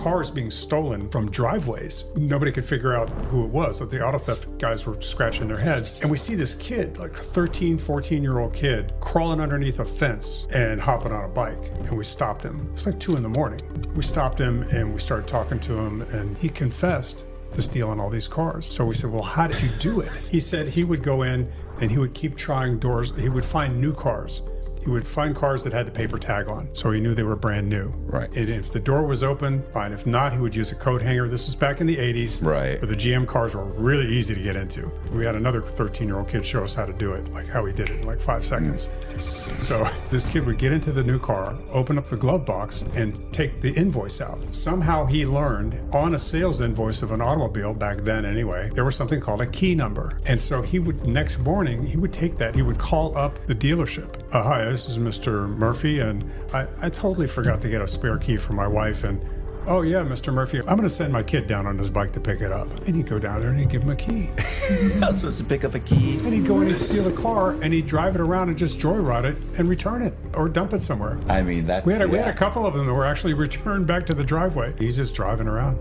cars being stolen from driveways. Nobody could figure out who it was. So the auto theft guys were scratching their heads. And we see this kid, like a 13, 14-year-old kid, crawling underneath a fence and hopping on a bike. And we stopped him. It's like 2 a.m. We stopped him and we started talking to him, and he confessed to stealing all these cars. So we said, well, how did you do it? He said he would go in and he would keep trying doors. He would find new cars. He would find cars that had the paper tag on, so he knew they were brand new. Right. And if the door was open, fine. If not, he would use a coat hanger. This was back in the 80s. Right. Where the GM cars were really easy to get into. We had another 13-year-old kid show us how to do it, like how he did it in like 5 seconds. So this kid would get into the new car, open up the glove box, and take the invoice out. Somehow he learned on a sales invoice of an automobile, back then anyway, there was something called a key number. And so he would, next morning, he would take that, he would call up the dealership. Hi, this is Mr. Murphy, and I totally forgot to get a spare key for my wife, and oh yeah, Mr. Murphy, I'm going to send my kid down on his bike to pick it up. And he'd go down there and he'd give him a key. I was supposed to pick up a key. And he'd go in and steal a car, and he'd drive it around and just joyride it and return it or dump it somewhere. I mean, that's... We had a couple of them that were actually returned back to the driveway. He's just driving around.